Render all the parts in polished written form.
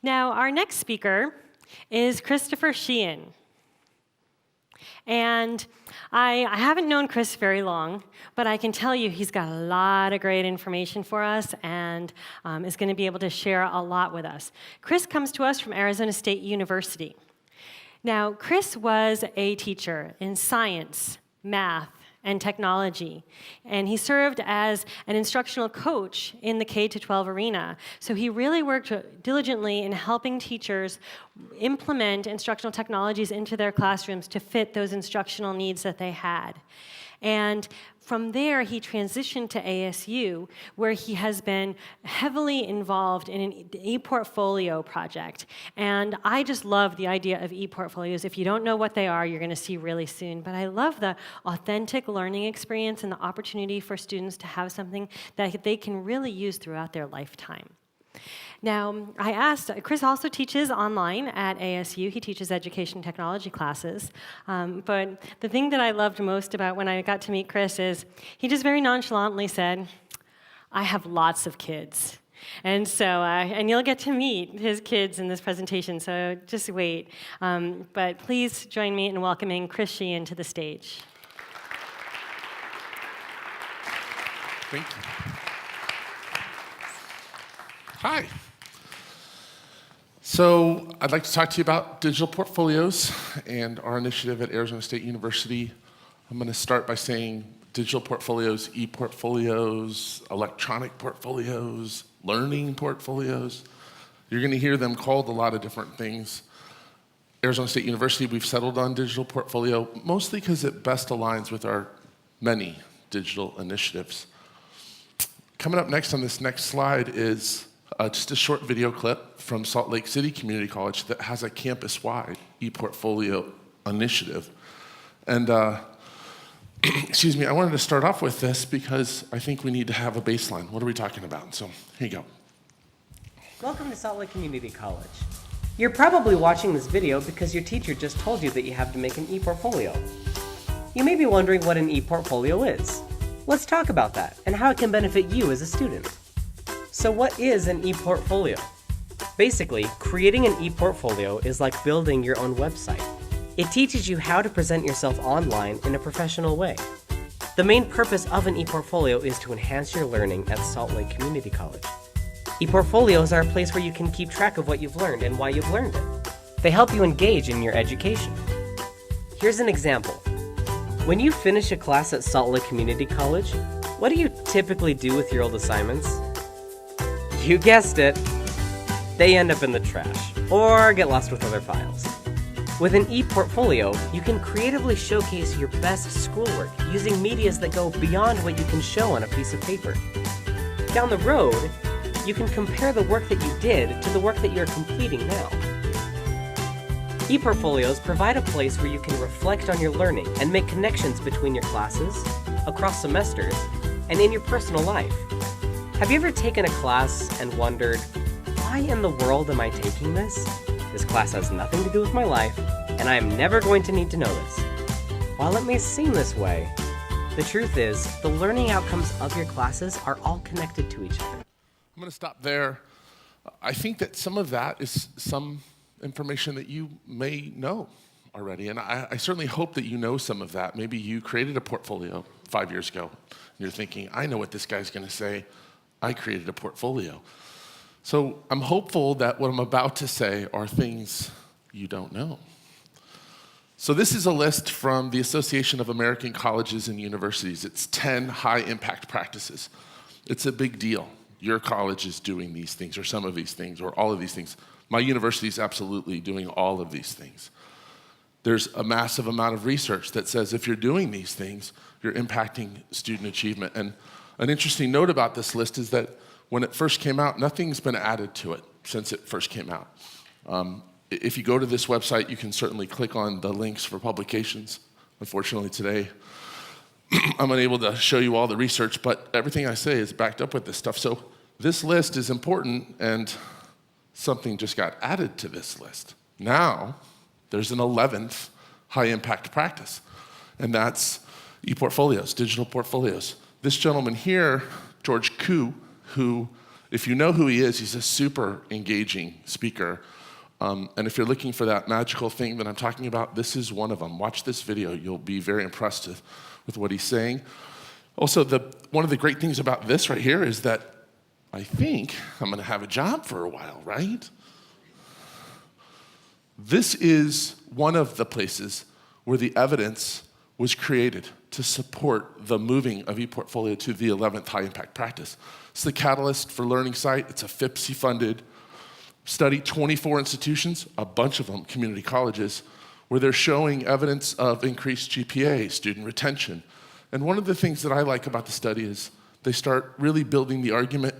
Now, our next speaker is Christopher Sheehan. And I haven't known Chris very long, but I can tell you he's got a lot of great information for us and is going to be able to share a lot with us. Chris comes to us from Arizona State University. Now, Chris was a teacher in science, math, and technology, and he served as an instructional coach in the K-12 arena. So he really worked diligently in helping teachers implement instructional technologies into their classrooms to fit those instructional needs that they had. And from there, he transitioned to ASU, where he has been heavily involved in an e-portfolio project. And I just love the idea of e-portfolios. If you don't know what they are, you're going to see really soon. But I love the authentic learning experience and the opportunity for students to have something that they can really use throughout their lifetime. Now, I asked, Chris also teaches online at ASU. He teaches education technology classes. But the thing that I loved most about when I got to meet Chris is he just very nonchalantly said, I have lots of kids. And so, and you'll get to meet his kids in this presentation, so just wait. But please join me in welcoming Chris Sheehan to the stage. Thank you. Hi. So I'd like to talk to you about digital portfolios and our initiative at Arizona State University. I'm going to start by saying digital portfolios, e-portfolios, electronic portfolios, learning portfolios. You're going to hear them called a lot of different things. Arizona State University, we've settled on digital portfolio, mostly because it best aligns with our many digital initiatives. Coming up next on this next slide is just a short video clip from Salt Lake City Community College that has a campus-wide e-portfolio initiative. And excuse me, I wanted to start off with this because I think we need to have a baseline. What are we talking about? So here you go. Welcome to Salt Lake Community College. You're probably watching this video because your teacher just told you that you have to make an e-portfolio. You may be wondering what an e-portfolio is. Let's talk about that and how it can benefit you as a student. So what is an e-portfolio? Basically, creating an e-portfolio is like building your own website. It teaches you how to present yourself online in a professional way. The main purpose of an e-portfolio is to enhance your learning at Salt Lake Community College. E-portfolios are a place where you can keep track of what you've learned and why you've learned it. They help you engage in your education. Here's an example. When you finish a class at Salt Lake Community College, what do you typically do with your old assignments? You guessed it. They end up in the trash or get lost with other files. With an e-portfolio, you can creatively showcase your best schoolwork using medias that go beyond what you can show on a piece of paper. Down the road, you can compare the work that you did to the work that you're completing now. E-portfolios provide a place where you can reflect on your learning and make connections between your classes, across semesters, and in your personal life. Have you ever taken a class and wondered, why in the world am I taking this? This class has nothing to do with my life, and I am never going to need to know this. While it may seem this way, the truth is, the learning outcomes of your classes are all connected to each other. I'm going to stop there. I think that some of that is some information that you may know already, and I certainly hope that you know some of that. Maybe you created a portfolio 5 years ago, and you're thinking, I know what this guy's going to say. I created a portfolio. So I'm hopeful that what I'm about to say are things you don't know. So this is a list from the Association of American Colleges and Universities. It's 10 high-impact practices. It's a big deal. Your college is doing these things, or some of these things, or all of these things. My university is absolutely doing all of these things. There's a massive amount of research that says if you're doing these things, you're impacting student achievement. And an interesting note about this list is that when it first came out, nothing's been added to it since it first came out. If you go to this website, you can certainly click on the links for publications. Unfortunately, today, I'm unable to show you all the research, but everything I say is backed up with this stuff. So this list is important, and something just got added to this list. Now, there's an 11th high-impact practice, and that's e-portfolios, digital portfolios. This gentleman here, George Koo, who If you know who he is, he's a super engaging speaker. And if you're looking for that magical thing that I'm talking about, this is one of them. Watch this video. You'll be very impressed with what he's saying. Also, one of the great things about this right here is that I think I'm going to have a job for a while, right? This is one of the places where the evidence was created to support the moving of ePortfolio to the 11th high impact practice. It's the Catalyst for Learning site. It's a FIPSI-funded study, 24 institutions, a bunch of them community colleges, where they're showing evidence of increased GPA, student retention. And one of the things that I like about the study is they start really building the argument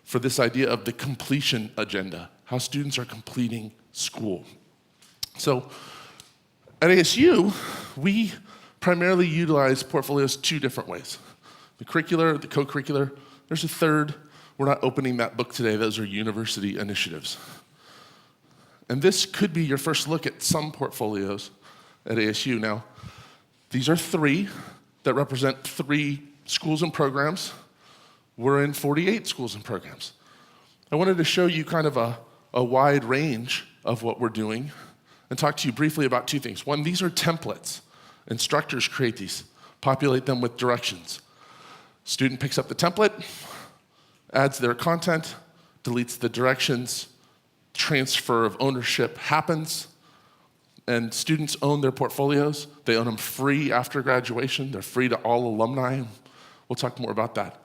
for this idea of the completion agenda, how students are completing school. So at ASU, we primarily utilize portfolios 2 different ways. The curricular, the co-curricular. There's a third. We're not opening that book today. Those are university initiatives. And this could be your first look at some portfolios at ASU. Now, these are 3 that represent 3 schools and programs. We're in 48 schools and programs. I wanted to show you kind of a wide range of what we're doing and talk to you briefly about 2 things. One, these are templates. Instructors create these, populate them with directions. Student picks up the template, adds their content, deletes the directions, transfer of ownership happens, and students own their portfolios. They own them free after graduation. They're free to all alumni. We'll talk more about that.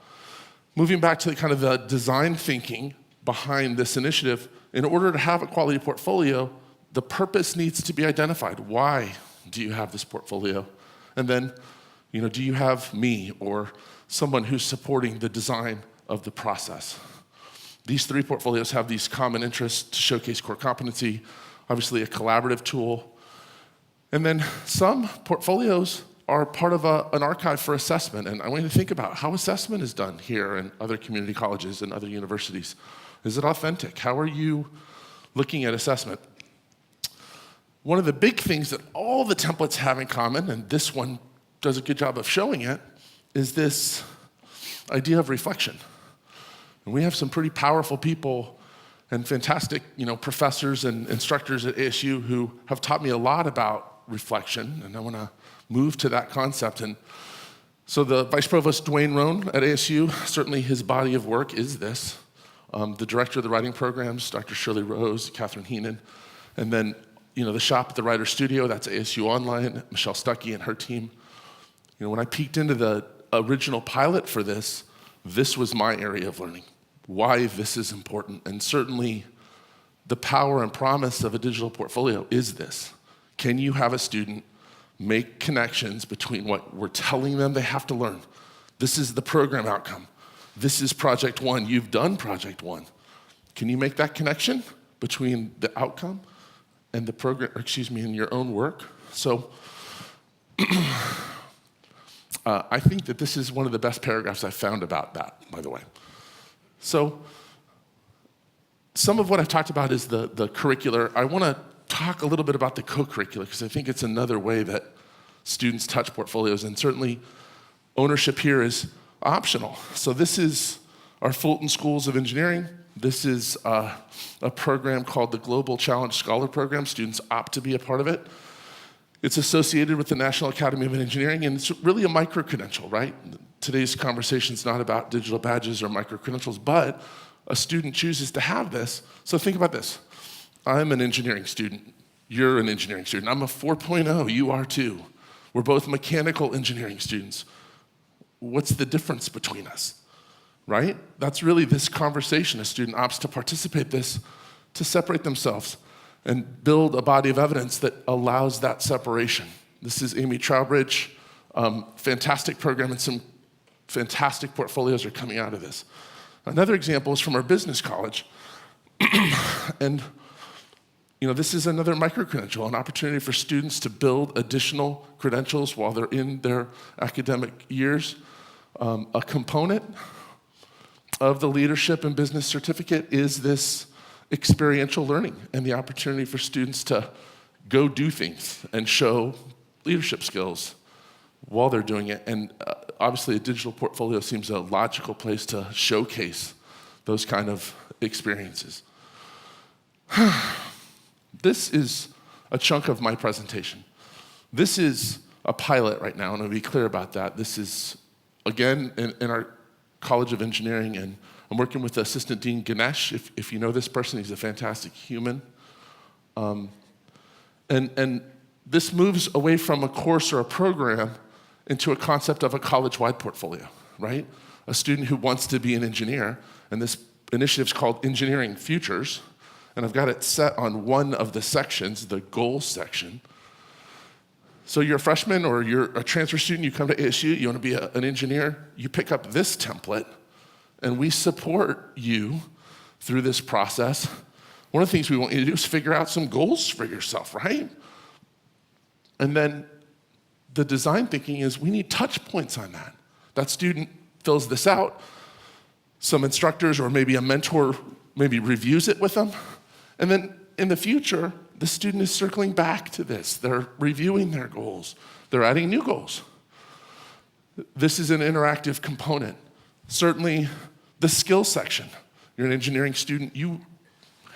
Moving back to the design thinking behind this initiative, in order to have a quality portfolio, the purpose needs to be identified. Why do you have this portfolio? And then, do you have me or someone who's supporting the design of the process? These 3 portfolios have these common interests to showcase core competency, obviously a collaborative tool. And then some portfolios are part of an archive for assessment. And I want you to think about how assessment is done here and other community colleges and other universities. Is it authentic? How are you looking at assessment? One of the big things that all the templates have in common, and this one does a good job of showing it, is this idea of reflection. And we have some pretty powerful people and fantastic, professors and instructors at ASU who have taught me a lot about reflection, and I want to move to that concept. And so the Vice Provost Dwayne Rohn at ASU, certainly his body of work is this. The director of the writing programs, Dr. Shirley Rose, Catherine Heenan, and then the shop at the Writer Studio, that's ASU Online, Michelle Stuckey and her team. When I peeked into the original pilot for this was my area of learning, why this is important. And certainly the power and promise of a digital portfolio is this. Can you have a student make connections between what we're telling them they have to learn? This is the program outcome. This is project 1. You've done project 1. Can you make that connection between the outcome and the program, and your own work? So I think that this is one of the best paragraphs I've found about that, by the way. So some of what I've talked about is the curricular. I want to talk a little bit about the co-curricular because I think it's another way that students touch portfolios, and certainly ownership here is optional. So this is our Fulton Schools of Engineering. This is a program called the Global Challenge Scholar Program. Students opt to be a part of it. It's associated with the National Academy of Engineering, and it's really a micro-credential, right? Today's conversation is not about digital badges or micro-credentials, but a student chooses to have this. So think about this. I'm an engineering student. You're an engineering student. I'm a 4.0. You are too. We're both mechanical engineering students. What's the difference between us? Right? That's really this conversation. A student opts to participate this to separate themselves and build a body of evidence that allows that separation. This is Amy Trowbridge, fantastic program, and some fantastic portfolios are coming out of this. Another example is from our business college. And this is another micro-credential, an opportunity for students to build additional credentials while they're in their academic years. A component of the leadership and business certificate is this experiential learning and the opportunity for students to go do things and show leadership skills while they're doing it. And obviously a digital portfolio seems a logical place to showcase those kind of experiences. This is a chunk of my presentation. This is a pilot right now, and I'll be clear about that. This is, again, in our College of Engineering, and I'm working with Assistant Dean Ganesh. If you know this person, he's a fantastic human. And this moves away from a course or a program into a concept of a college-wide portfolio, right? A student who wants to be an engineer, and this initiative's called Engineering Futures, and I've got it set on one of the sections, the goals section. So you're a freshman or you're a transfer student, you come to ASU, you want to be an engineer, you pick up this template, and we support you through this process. One of the things we want you to do is figure out some goals for yourself, right? And then the design thinking is we need touch points on that. That student fills this out, some instructors or maybe a mentor maybe reviews it with them, and then in the future, the student is circling back to this. They're reviewing their goals. They're adding new goals. This is an interactive component. Certainly, the skills section. You're an engineering student, you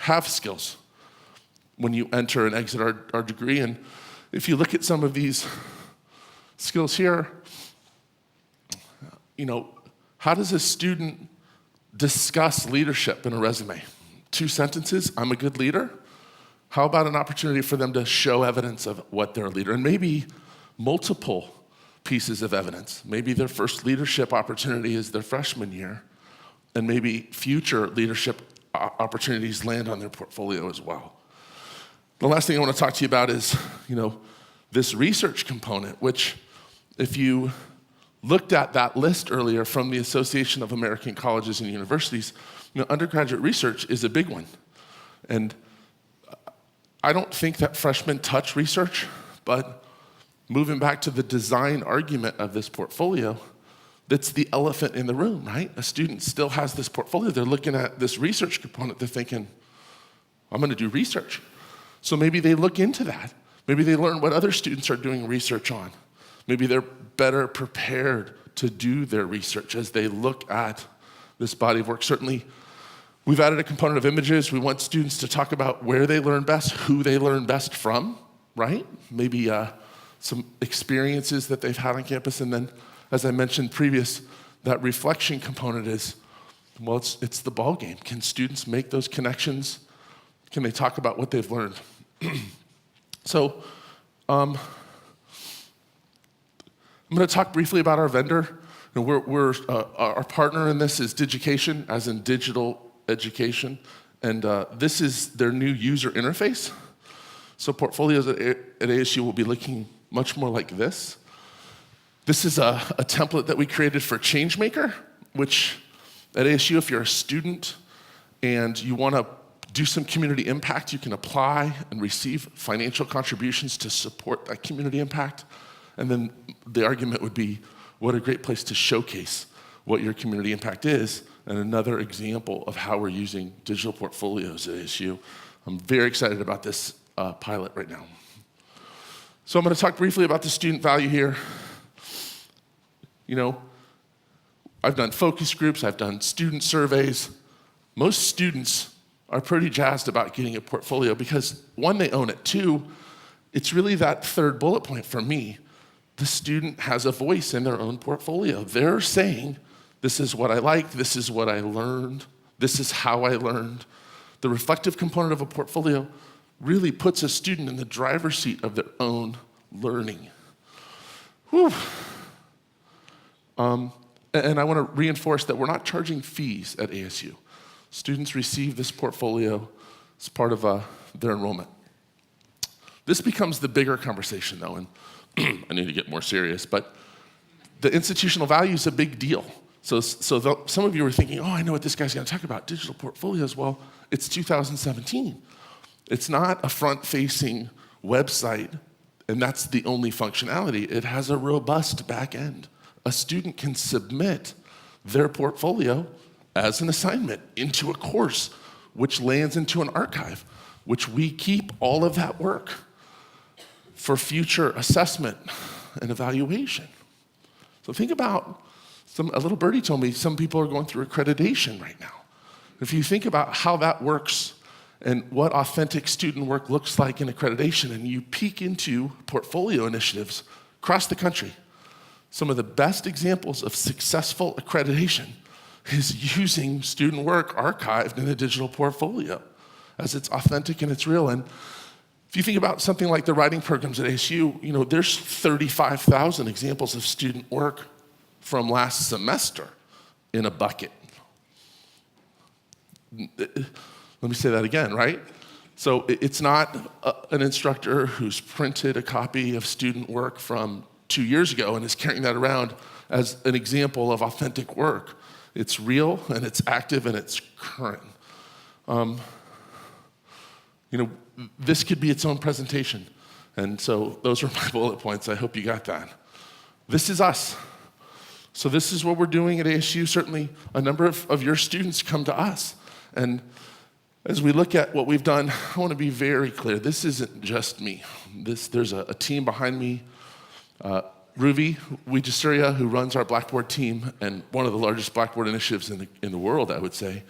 have skills when you enter and exit our degree. And if you look at some of these skills here, how does a student discuss leadership in a resume? 2 sentences, I'm a good leader. How about an opportunity for them to show evidence of what they're a leader? And maybe multiple pieces of evidence. Maybe their first leadership opportunity is their freshman year, and maybe future leadership opportunities land on their portfolio as well. The last thing I want to talk to you about is, this research component, which if you looked at that list earlier from the Association of American Colleges and Universities, undergraduate research is a big one. And I don't think that freshmen touch research, but moving back to the design argument of this portfolio, that's the elephant in the room, right? A student still has this portfolio. They're looking at this research component. They're thinking, I'm going to do research. So maybe they look into that. Maybe they learn what other students are doing research on. Maybe they're better prepared to do their research as they look at this body of work. Certainly, we've added a component of images. We want students to talk about where they learn best, who they learn best from, right? Maybe some experiences that they've had on campus. And then, as I mentioned previous, that reflection component is, well, it's the ball game. Can students make those connections? Can they talk about what they've learned? So, I'm going to talk briefly about our vendor. Our partner in this is Digication, as in digital education, and this is their new user interface. So portfolios at ASU will be looking much more like this. This is a template that we created for Changemaker, which at ASU, if you're a student and you want to do some community impact, you can apply and receive financial contributions to support that community impact. And then the argument would be, what a great place to showcase what your community impact is, and another example of how we're using digital portfolios at ASU. I'm very excited about this pilot right now. So I'm going to talk briefly about the student value here. I've done focus groups, I've done student surveys. Most students are pretty jazzed about getting a portfolio because, one, they own it. 2, it's really that third bullet point for me. The student has a voice in their own portfolio. They're saying, this is what I liked, this is what I learned, this is how I learned. The reflective component of a portfolio really puts a student in the driver's seat of their own learning. Whew. And I want to reinforce that we're not charging fees at ASU. Students receive this portfolio as part of their enrollment. This becomes the bigger conversation, though, and I need to get more serious, but the institutional value is a big deal. So some of you are thinking, I know what this guy's going to talk about, digital portfolios. Well, it's 2017. It's not a front-facing website, and that's the only functionality. It has a robust back end. A student can submit their portfolio as an assignment into a course, which lands into an archive, which we keep all of that work for future assessment and evaluation. So think about, a little birdie told me some people are going through accreditation right now. If you think about how that works and what authentic student work looks like in accreditation, and you peek into portfolio initiatives across the country, some of the best examples of successful accreditation is using student work archived in a digital portfolio as it's authentic and it's real. And if you think about something like the writing programs at ASU, there's 35,000 examples of student work from last semester in a bucket. Let me say that again, right? So it's not an instructor who's printed a copy of student work from 2 years ago and is carrying that around as an example of authentic work. It's real and it's active and it's current. This could be its own presentation. And so those are my bullet points. I hope you got that. This is us. So this is what we're doing at ASU. Certainly a number of your students come to us. And as we look at what we've done, I want to be very clear. This isn't just me. There's a team behind me. Ruvi Wijasuria, who runs our Blackboard team and one of the largest Blackboard initiatives in the world, I would say.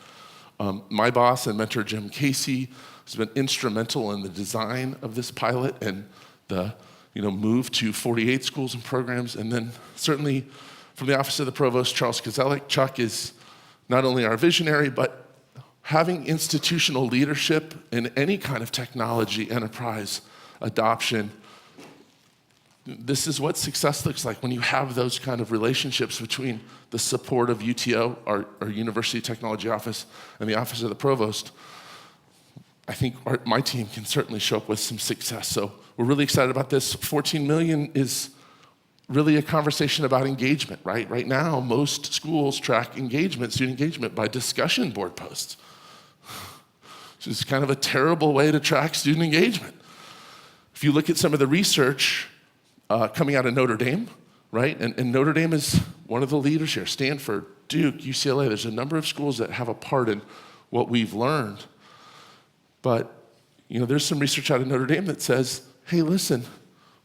My boss and mentor, Jim Casey, has been instrumental in the design of this pilot and the move to 48 schools and programs. And then certainly from the Office of the Provost, Charles Kozelik. Chuck is not only our visionary, but having institutional leadership in any kind of technology enterprise adoption. This is what success looks like when you have those kind of relationships between the support of UTO, our University Technology Office, and the Office of the Provost. I think my team can certainly show up with some success. So we're really excited about this. 14 million is really a conversation about engagement, right? Right now, most schools track student engagement by discussion board posts. Which is kind of a terrible way to track student engagement. If you look at some of the research coming out of Notre Dame, right? And Notre Dame is one of the leaders here. Stanford, Duke, UCLA, there's a number of schools that have a part in what we've learned. But, there's some research out of Notre Dame that says, hey, listen,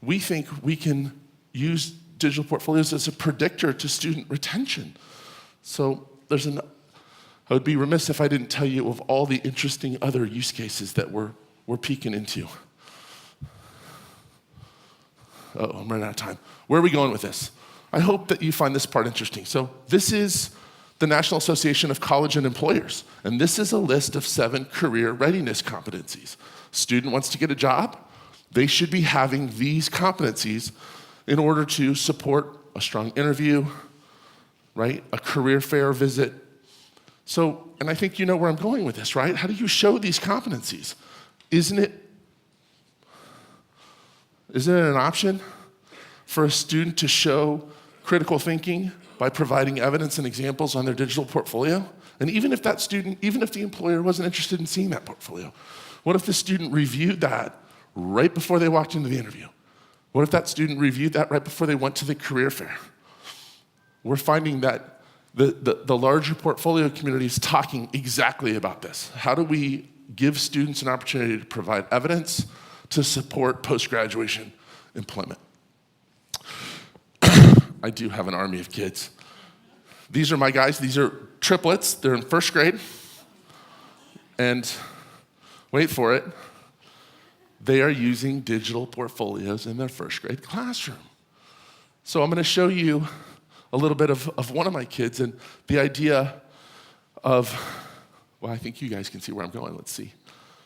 we think we can use digital portfolios as a predictor to student retention. So I would be remiss if I didn't tell you of all the interesting other use cases that we're peeking into. I'm running out of time. Where are we going with this? I hope that you find this part interesting. So this is the National Association of College and Employers, and this is a list of 7 career readiness competencies. Student wants to get a job, they should be having these competencies in order to support a strong interview, right? A career fair visit. So, and I think you know where I'm going with this, right? How do you show these competencies? Isn't it an option for a student to show critical thinking by providing evidence and examples on their digital portfolio? And even if the employer wasn't interested in seeing that portfolio, what if the student reviewed that right before they walked into the interview? What if that student reviewed that right before they went to the career fair? We're finding that the larger portfolio community is talking exactly about this. How do we give students an opportunity to provide evidence to support post-graduation employment? I do have an army of kids. These are my guys. These are triplets. They're in first grade. And wait for it, they are using digital portfolios in their first grade classroom. So I'm going to show you a little bit of one of my kids and the idea of, well, I think you guys can see where I'm going. Let's see.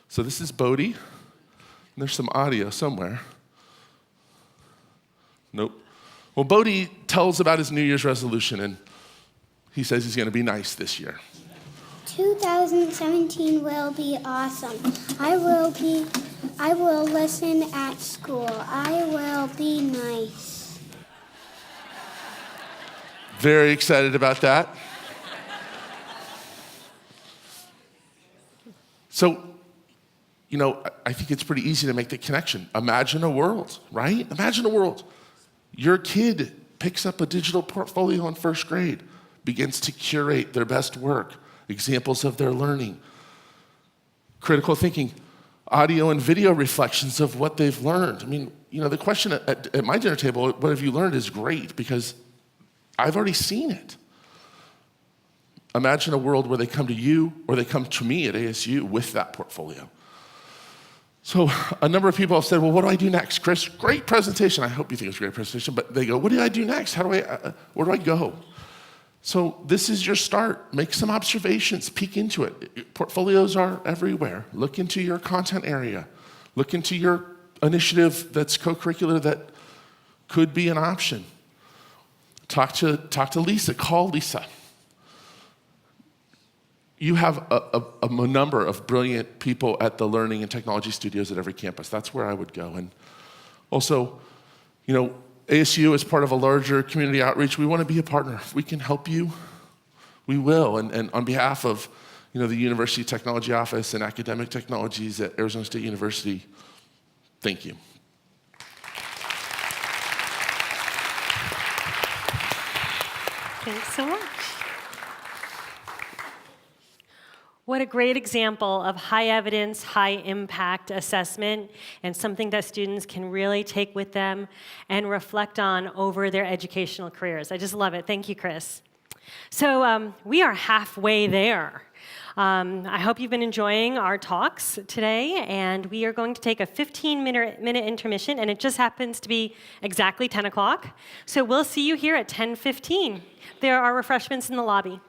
So this is Bodie. And there's some audio somewhere. Nope. Well, Bodie tells about his New Year's resolution, and he says he's going to be nice this year. 2017 will be awesome. I will listen at school. I will be nice. Very excited about that. So, I think it's pretty easy to make the connection. Imagine a world, right? Imagine a world. Your kid picks up a digital portfolio in first grade, begins to curate their best work, examples of their learning, critical thinking, audio and video reflections of what they've learned. I mean, the question at my dinner table, what have you learned, is great because I've already seen it. Imagine a world where they come to you or they come to me at ASU with that portfolio. So a number of people have said, well, what do I do next? Chris, great presentation. I hope you think it's a great presentation, but they go, what do I do next? Where do I go? So this is your start. Make some observations, peek into it. Portfolios are everywhere. Look into your content area. Look into your initiative that's co-curricular that could be an option. Talk to Lisa, call Lisa. You have a number of brilliant people at the learning and technology studios at every campus. That's where I would go. And also, ASU is part of a larger community outreach. We want to be a partner. If we can help you, we will. And on behalf of the University Technology Office and Academic Technologies at Arizona State University, thank you. Thanks so much. What a great example of high evidence, high impact assessment, and something that students can really take with them and reflect on over their educational careers. I just love it. Thank you, Chris. So we are halfway there. I hope you've been enjoying our talks today, and we are going to take a 15-minute intermission, and it just happens to be exactly 10 o'clock. So we'll see you here at 10:15. There are refreshments in the lobby.